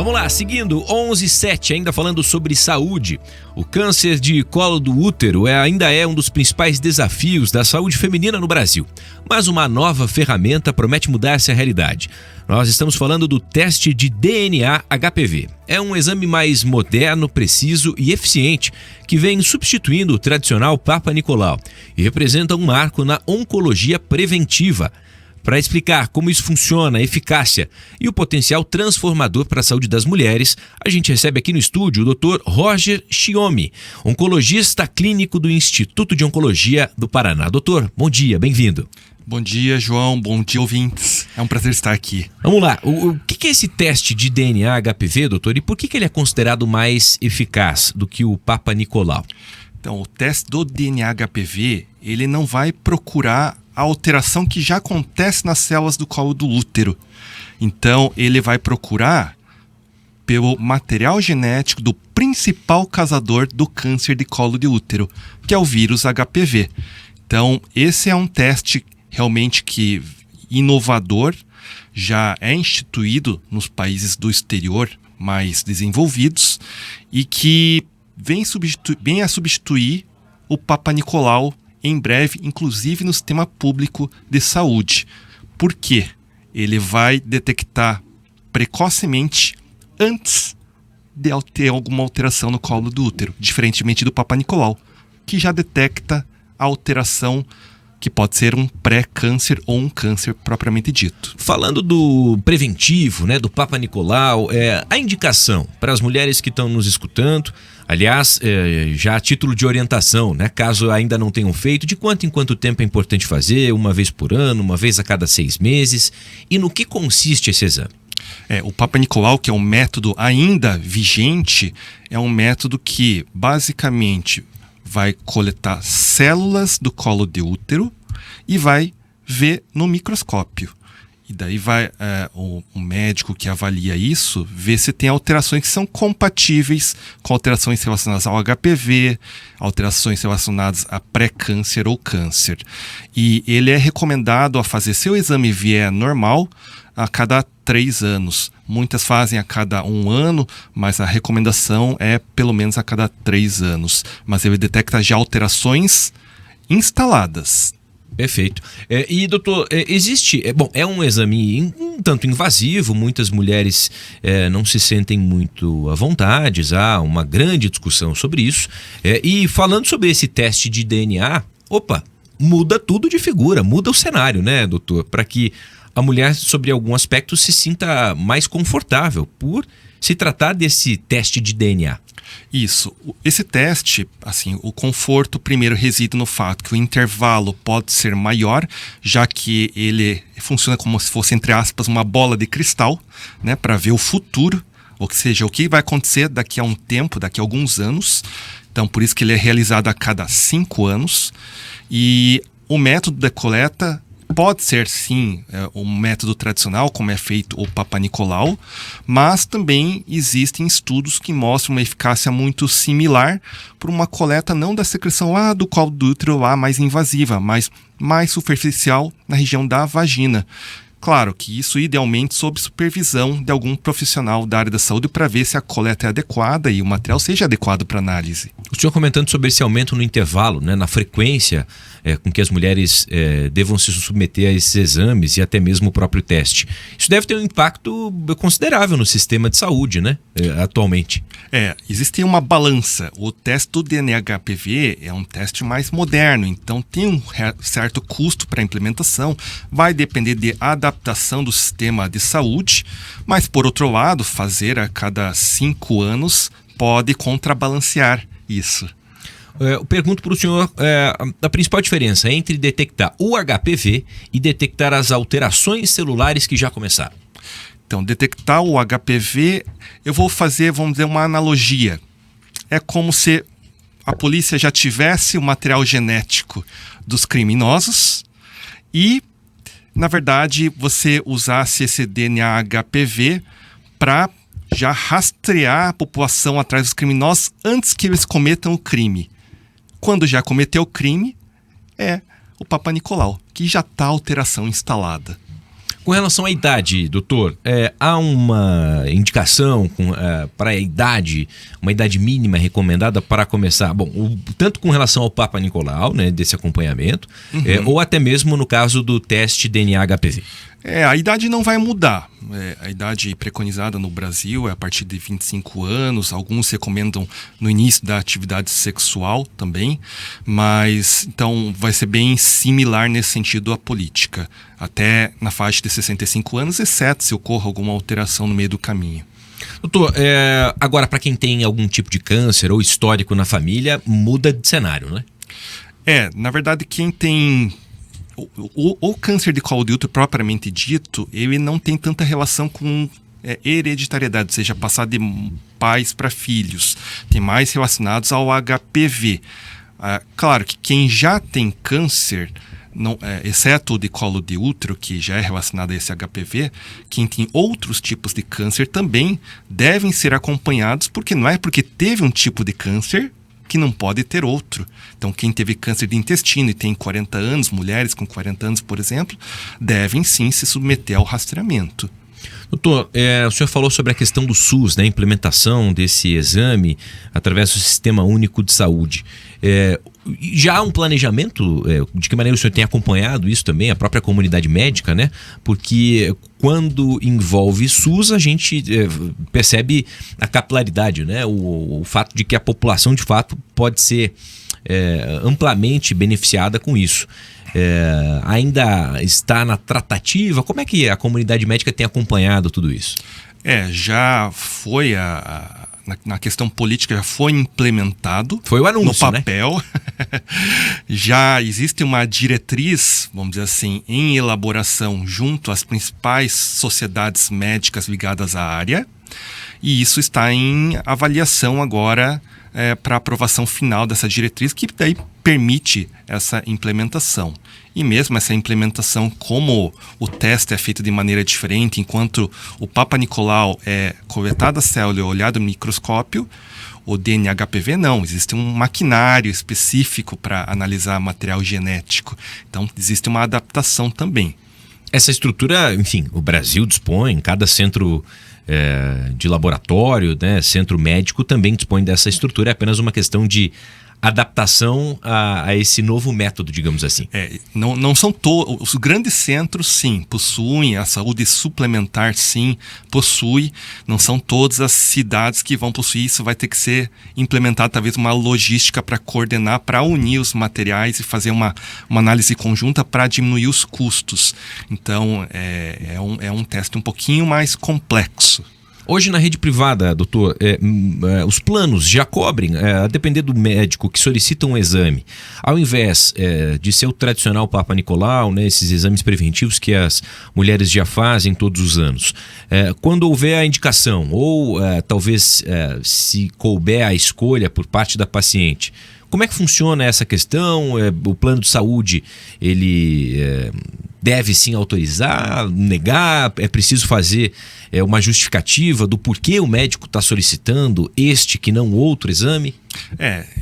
Vamos lá, seguindo, 11:07, ainda falando sobre saúde. O câncer de colo do útero ainda é um dos principais desafios da saúde feminina no Brasil. Mas uma nova ferramenta promete mudar essa realidade. Nós estamos falando do teste de DNA HPV. É um exame mais moderno, preciso e eficiente que vem substituindo o tradicional Papa Nicolau e representa um marco na oncologia preventiva. Para explicar como isso funciona, a eficácia e o potencial transformador para a saúde das mulheres, a gente recebe aqui no estúdio o Dr. Roger Chiomi, oncologista clínico do Instituto de Oncologia do Paraná. Doutor, bom dia, bem-vindo. Bom dia, João. Bom dia, ouvintes. É um prazer estar aqui. Vamos lá. O que é esse teste de DNA HPV, doutor? E por que ele é considerado mais eficaz do que o Papa Nicolau? Então, o teste do DNA HPV, ele não vai procurar a alteração que já acontece nas células do colo do útero. Então, ele vai procurar pelo material genético do principal causador do câncer de colo de útero, que é o vírus HPV. Então, esse é um teste realmente que inovador, já é instituído nos países do exterior mais desenvolvidos e que vem a substituir o Papa Nicolau em breve, inclusive no sistema público de saúde. Por quê? Ele vai detectar precocemente antes de ter alguma alteração no colo do útero, diferentemente do Papa Nicolau, que já detecta a alteração que pode ser um pré-câncer ou um câncer propriamente dito. Falando do preventivo, né, do Papa Nicolau, a indicação para as mulheres que estão nos escutando, aliás, já a título de orientação, né, caso ainda não tenham feito, de quanto em quanto tempo é importante fazer, uma vez por ano, uma vez a cada 6 meses, e no que consiste esse exame? O Papa Nicolau, que é um método ainda vigente, é um método que basicamente vai coletar células do colo de útero e vai ver no microscópio. E daí vai o médico que avalia isso, ver se tem alterações que são compatíveis com alterações relacionadas ao HPV, alterações relacionadas a pré-câncer ou câncer. E ele é recomendado a fazer, se o exame vier normal, a cada 3 anos. Muitas fazem a cada 1 ano, mas a recomendação é pelo menos a cada 3 anos. Mas ele detecta já alterações instaladas. Perfeito. E doutor, existe... é um exame um tanto invasivo, muitas mulheres não se sentem muito à vontade, há uma grande discussão sobre isso. E falando sobre esse teste de DNA, muda tudo de figura, muda o cenário, né, doutor? Para que a mulher, sobre algum aspecto, se sinta mais confortável por se tratar desse teste de DNA. Isso. Esse teste, assim, o conforto primeiro reside no fato que o intervalo pode ser maior, já que ele funciona como se fosse, entre aspas, uma bola de cristal, né, para ver o futuro, ou seja, o que vai acontecer daqui a um tempo, daqui a alguns anos. Então, por isso que ele é realizado a cada 5 anos. E o método de coleta pode ser, sim, um método tradicional, como é feito o Papa Nicolau, mas também existem estudos que mostram uma eficácia muito similar por uma coleta não da secreção lá do colo do útero, lá mais invasiva, mas mais superficial na região da vagina. Claro que isso idealmente sob supervisão de algum profissional da área da saúde para ver se a coleta é adequada e o material seja adequado para análise. O senhor comentando sobre esse aumento no intervalo, né, na frequência com que as mulheres devam se submeter a esses exames e até mesmo o próprio teste. Isso deve ter um impacto considerável no sistema de saúde, né, atualmente. Existe uma balança. O teste do DNA HPV é um teste mais moderno, então tem um certo custo para a implementação, vai depender de adaptação do sistema de saúde, mas por outro lado, fazer a cada 5 anos pode contrabalancear isso. Eu pergunto para o senhor a principal diferença entre detectar o HPV e detectar as alterações celulares que já começaram. Então, detectar o HPV, eu vou fazer, vamos dizer, uma analogia. É como se a polícia já tivesse o material genético dos criminosos e, na verdade, você usasse esse DNA HPV para já rastrear a população atrás dos criminosos antes que eles cometam o crime. Quando já cometeu o crime, é o Papa Nicolau, que já está a alteração instalada. Com relação à idade, doutor, há uma indicação para a idade, uma idade mínima recomendada para começar? Bom, tanto com relação ao Papa Nicolau, né, desse acompanhamento, ou até mesmo no caso do teste DNA-HPV. A idade não vai mudar. A idade preconizada no Brasil é a partir de 25 anos. Alguns recomendam no início da atividade sexual também. Mas, então, vai ser bem similar nesse sentido à política. Até na faixa de 65 anos, exceto se ocorra alguma alteração no meio do caminho. Doutor, agora para quem tem algum tipo de câncer ou histórico na família, muda de cenário, né? Na verdade, quem tem... O câncer de colo de útero propriamente dito, ele não tem tanta relação com hereditariedade, ou seja, passar de pais para filhos. Tem mais relacionados ao HPV. Claro que quem já tem câncer, exceto o de colo de útero, que já é relacionado a esse HPV, quem tem outros tipos de câncer também devem ser acompanhados, porque não é porque teve um tipo de câncer que não pode ter outro. Então, quem teve câncer de intestino e tem 40 anos, mulheres com 40 anos, por exemplo, devem sim se submeter ao rastreamento. Doutor, o senhor falou sobre a questão do SUS, né, a implementação desse exame através do Sistema Único de Saúde. Já há um planejamento? De que maneira o senhor tem acompanhado isso também, a própria comunidade médica, né? Porque quando envolve SUS, a gente percebe a capilaridade, né? O fato de que a população, de fato, pode ser amplamente beneficiada com isso. Ainda está na tratativa? Como é que a comunidade médica tem acompanhado tudo isso? Já foi na questão política, já foi implementado. Foi o anúncio, no papel, né? Já existe uma diretriz, vamos dizer assim, em elaboração junto às principais sociedades médicas ligadas à área, e isso está em avaliação agora para aprovação final dessa diretriz, que daí permite essa implementação. E mesmo essa implementação, como o teste é feito de maneira diferente, enquanto o Papa Nicolau é coletada a célula e olhado no microscópio, o DNA-HPV não. Existe um maquinário específico para analisar material genético. Então, existe uma adaptação também. Essa estrutura, enfim, o Brasil dispõe, cada centro de laboratório, né, centro médico também dispõe dessa estrutura. É apenas uma questão de adaptação a esse novo método, digamos assim. Não são todos. Os grandes centros, sim, possuem. A saúde suplementar, sim, possui. Não são todas as cidades que vão possuir. Isso vai ter que ser implementado, talvez, uma logística para coordenar, para unir os materiais e fazer uma análise conjunta para diminuir os custos. Então, é um teste um pouquinho mais complexo. Hoje na rede privada, doutor, os planos já cobrem, a depender do médico que solicita um exame, ao invés de ser o tradicional Papa Nicolau, né, esses exames preventivos que as mulheres já fazem todos os anos, quando houver a indicação ou talvez se couber a escolha por parte da paciente, como é que funciona essa questão? O plano de saúde, ele deve sim autorizar, negar? É preciso fazer uma justificativa do porquê o médico está solicitando este que não outro exame?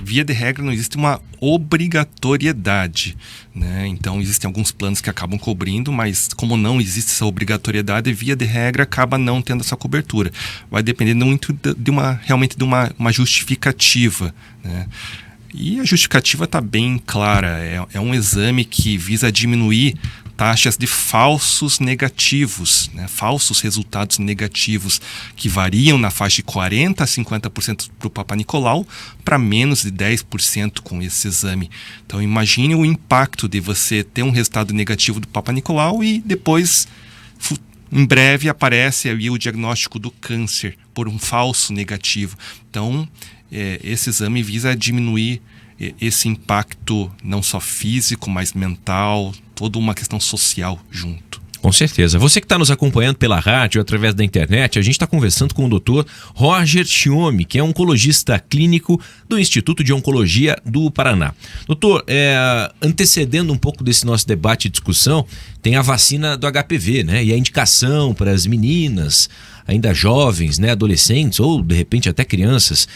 Via de regra não existe uma obrigatoriedade, né? Então existem alguns planos que acabam cobrindo, mas como não existe essa obrigatoriedade, via de regra acaba não tendo essa cobertura. Vai depender muito realmente de uma justificativa, né? E a justificativa está bem clara. É um exame que visa diminuir taxas de falsos negativos, né? Falsos resultados negativos, que variam na faixa de 40% a 50% para o Papa Nicolau, para menos de 10% com esse exame. Então imagine o impacto de você ter um resultado negativo do Papa Nicolau e depois, em breve, aparece ali o diagnóstico do câncer por um falso negativo. Então, esse exame visa diminuir esse impacto não só físico, mas mental, toda uma questão social junto. Com certeza. Você que está nos acompanhando pela rádio, através da internet, a gente está conversando com o Dr. Roger Chiome, que é oncologista clínico do Instituto de Oncologia do Paraná. Doutor, antecedendo um pouco desse nosso debate e discussão, tem a vacina do HPV, né? E a indicação para as meninas, ainda jovens, né, adolescentes ou de repente até crianças,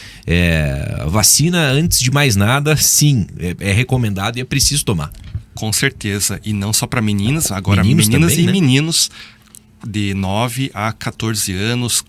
a vacina, antes de mais nada, sim, é recomendado e é preciso tomar. Com certeza, e não só para meninas, agora meninos meninas também, e né? meninos de 9 a 14 anos,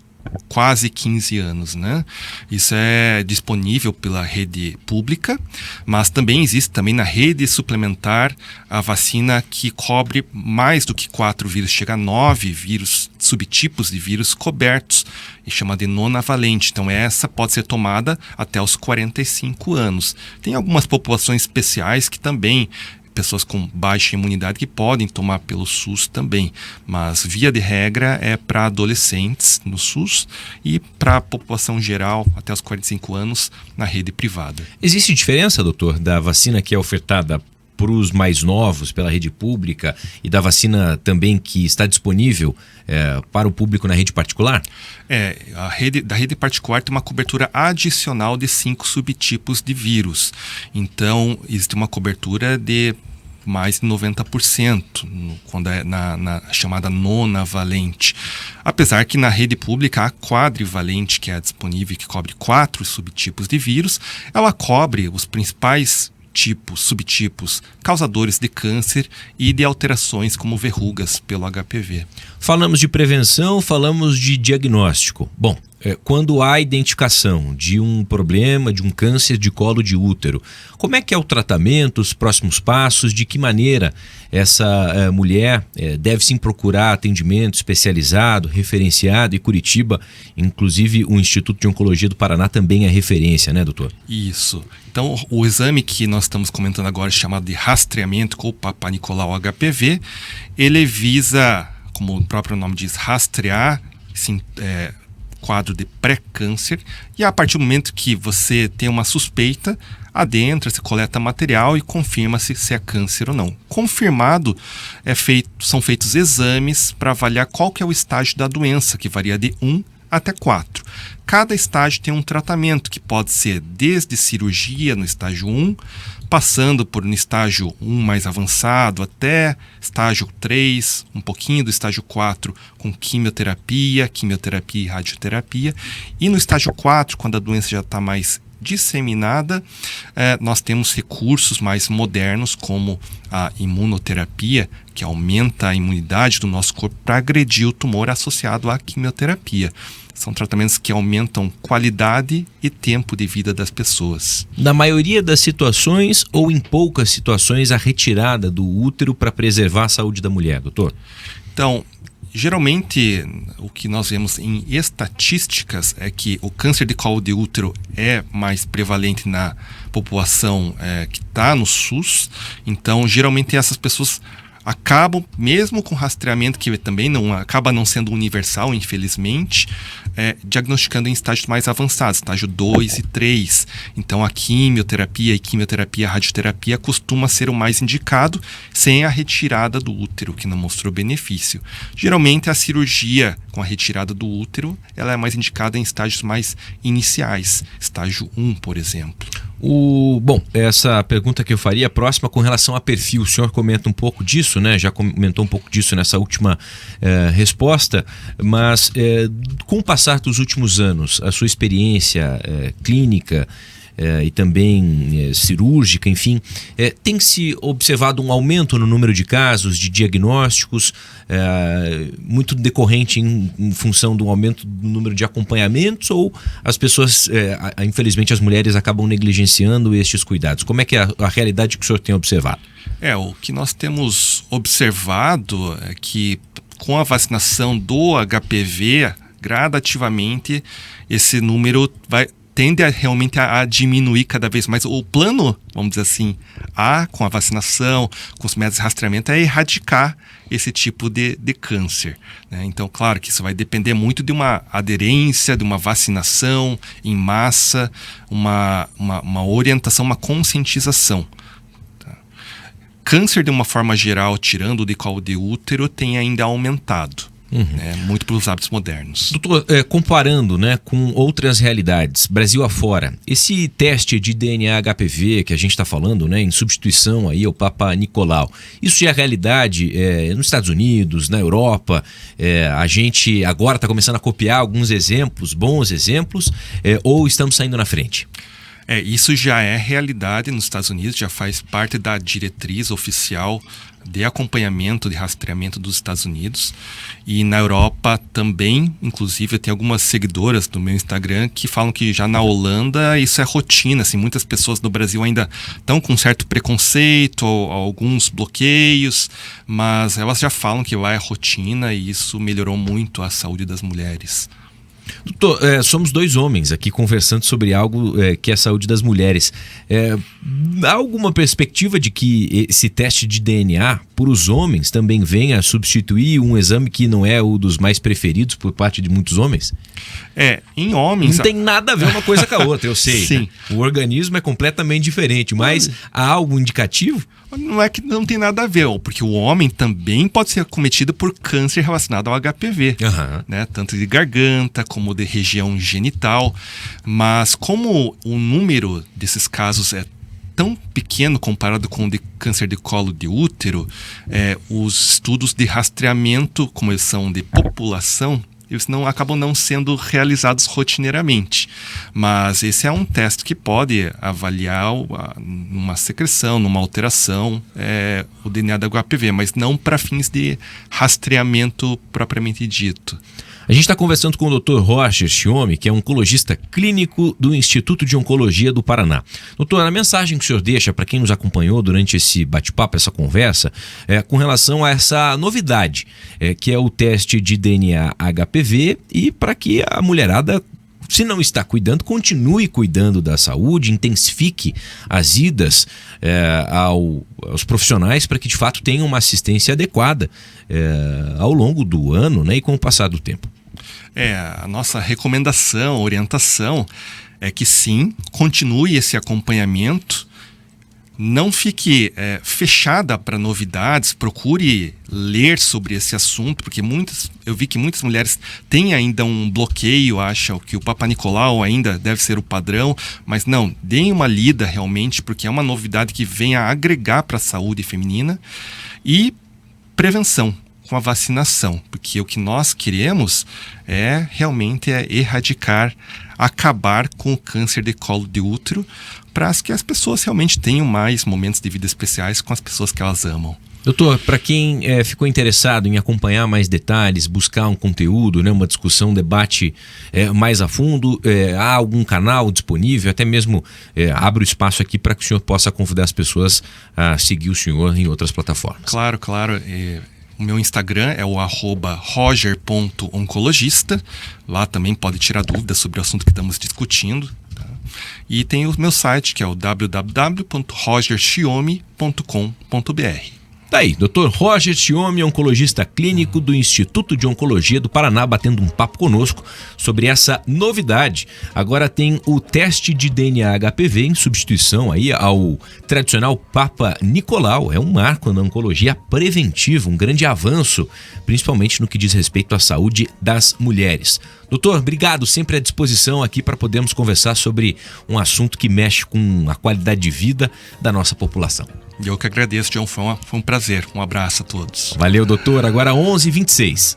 quase 15 anos, né? Isso é disponível pela rede pública, mas também existe também na rede suplementar a vacina que cobre mais do que 4 vírus, chega a 9 vírus, subtipos de vírus cobertos, e chama de nonavalente. Então essa pode ser tomada até os 45 anos. Tem algumas populações especiais que também, pessoas com baixa imunidade, que podem tomar pelo SUS também, mas via de regra é para adolescentes no SUS e para a população geral até os 45 anos na rede privada. Existe diferença, doutor, da vacina que é ofertada para os mais novos pela rede pública e da vacina também que está disponível para o público na rede particular? Da rede particular tem uma cobertura adicional de 5 subtipos de vírus. Então, existe uma cobertura de mais de 90%, quando é na chamada nonavalente. Apesar que na rede pública a quadrivalente, que é disponível, que cobre 4 subtipos de vírus, ela cobre os principais subtipos causadores de câncer e de alterações como verrugas pelo HPV. Falamos de prevenção, falamos de diagnóstico. Bom, quando há identificação de um problema, de um câncer de colo de útero, como é que é o tratamento, os próximos passos, de que maneira essa mulher deve sim procurar atendimento especializado, referenciado, e Curitiba, inclusive o Instituto de Oncologia do Paraná também é referência, né, doutor? Isso. Então, o exame que nós estamos comentando agora, chamado de rastreamento com o Papa Nicolau HPV, ele visa, como o próprio nome diz, rastrear esse quadro de pré-câncer, e a partir do momento que você tem uma suspeita, adentra-se, coleta material e confirma-se se é câncer ou não. Confirmado, são feitos exames para avaliar qual que é o estágio da doença, que varia de 1 até 4. Cada estágio tem um tratamento que pode ser desde cirurgia no estágio 1, passando por um estágio 1 mais avançado até estágio 3, um pouquinho do estágio 4 com quimioterapia e radioterapia. E no estágio 4, quando a doença já está mais disseminada, nós temos recursos mais modernos como a imunoterapia, que aumenta a imunidade do nosso corpo para agredir o tumor associado à quimioterapia. São tratamentos que aumentam qualidade e tempo de vida das pessoas. Na maioria das situações ou em poucas situações, a retirada do útero para preservar a saúde da mulher, doutor? Então, geralmente, o que nós vemos em estatísticas é que o câncer de colo de útero é mais prevalente na população que está no SUS. Então, geralmente essas pessoas acabam, mesmo com rastreamento, que também acaba não sendo universal, infelizmente, diagnosticando em estágios mais avançados, estágio 2 e 3. Então a quimioterapia e radioterapia costuma ser o mais indicado, sem a retirada do útero, que não mostrou benefício. Geralmente a cirurgia com a retirada do útero, ela é mais indicada em estágios mais iniciais, estágio 1, por exemplo. Bom, essa pergunta que eu faria, próxima com relação a perfil, o senhor comenta um pouco disso, né? Já comentou um pouco disso nessa última resposta, mas com o passar dos últimos anos, a sua experiência clínica e também cirúrgica, enfim, tem-se observado um aumento no número de casos, de diagnósticos, muito decorrente em função do aumento do número de acompanhamentos, ou as pessoas, infelizmente as mulheres, acabam negligenciando estes cuidados? Como é que é a realidade que o senhor tem observado? O que nós temos observado é que com a vacinação do HPV, gradativamente esse número tende realmente a diminuir cada vez mais. O plano, vamos dizer assim, com a vacinação, com os métodos de rastreamento, é erradicar esse tipo de câncer, né? Então, claro que isso vai depender muito de uma aderência, de uma vacinação em massa, uma orientação, uma conscientização. Tá? Câncer, de uma forma geral, tirando o de colo de útero, tem ainda aumentado. Muito pelos hábitos modernos. Doutor, comparando, né, com outras realidades, Brasil afora, esse teste de DNA HPV que a gente está falando, né, em substituição aí ao Papa Nicolau, isso já é realidade nos Estados Unidos, na Europa? A gente agora está começando a copiar alguns exemplos, bons exemplos, ou estamos saindo na frente? Isso já é realidade nos Estados Unidos, já faz parte da diretriz oficial de acompanhamento, de rastreamento dos Estados Unidos. E na Europa também, inclusive, eu tenho algumas seguidoras do meu Instagram que falam que já na Holanda isso é rotina. Assim, muitas pessoas no Brasil ainda estão com certo preconceito, ou alguns bloqueios, mas elas já falam que lá é rotina e isso melhorou muito a saúde das mulheres. Doutor, somos dois homens aqui conversando sobre algo que é a saúde das mulheres. Há alguma perspectiva de que esse teste de DNA por os homens também venha a substituir um exame que não é o dos mais preferidos por parte de muitos homens? Em homens... Não tem nada a ver uma coisa com a outra, eu sei. Sim. Né? O organismo é completamente diferente, mas há algo indicativo? Não é que não tem nada a ver, porque o homem também pode ser acometido por câncer relacionado ao HPV, né? Tanto de garganta como de região genital. Mas como o número desses casos é tão pequeno comparado com o de câncer de colo de útero, os estudos de rastreamento, como eles são de população, eles acabam não sendo realizados rotineiramente. Mas esse é um teste que pode avaliar numa secreção, numa alteração, o DNA da HPV, mas não para fins de rastreamento propriamente dito. A gente está conversando com o Dr. Roger Chiome, que é oncologista clínico do Instituto de Oncologia do Paraná. Doutor, a mensagem que o senhor deixa para quem nos acompanhou durante esse bate-papo, essa conversa, com relação a essa novidade, que é o teste de DNA HPV, e para que a mulherada, se não está cuidando, continue cuidando da saúde, intensifique as idas aos profissionais para que de fato tenham uma assistência adequada ao longo do ano, né, e com o passar do tempo. A nossa recomendação, orientação é que sim, continue esse acompanhamento, não fique fechada para novidades, procure ler sobre esse assunto, porque eu vi que muitas mulheres têm ainda um bloqueio, acham que o Papa Nicolau ainda deve ser o padrão, mas não, deem uma lida realmente, porque é uma novidade que vem a agregar para a saúde feminina. E prevenção com a vacinação, porque o que nós queremos realmente erradicar, acabar com o câncer de colo de útero, para que as pessoas realmente tenham mais momentos de vida especiais com as pessoas que elas amam. Doutor, para quem ficou interessado em acompanhar mais detalhes, buscar um conteúdo, né, uma discussão, um debate mais a fundo, há algum canal disponível? Até mesmo abro espaço aqui para que o senhor possa convidar as pessoas a seguir o senhor em outras plataformas. Claro. O meu Instagram é o @roger.oncologista. Lá também pode tirar dúvidas sobre o assunto que estamos discutindo. Tá? E tem o meu site, que é o www.rogerchiome.com.br. Tá aí, Dr. Roger Chiome, oncologista clínico do Instituto de Oncologia do Paraná, batendo um papo conosco sobre essa novidade. Agora tem o teste de DNA HPV em substituição aí ao tradicional Papa Nicolau. É um marco na oncologia preventiva, um grande avanço, principalmente no que diz respeito à saúde das mulheres. Doutor, obrigado, sempre à disposição aqui para podermos conversar sobre um assunto que mexe com a qualidade de vida da nossa população. Eu que agradeço, John, foi um prazer. Um abraço a todos. Valeu, doutor. Agora 11h26.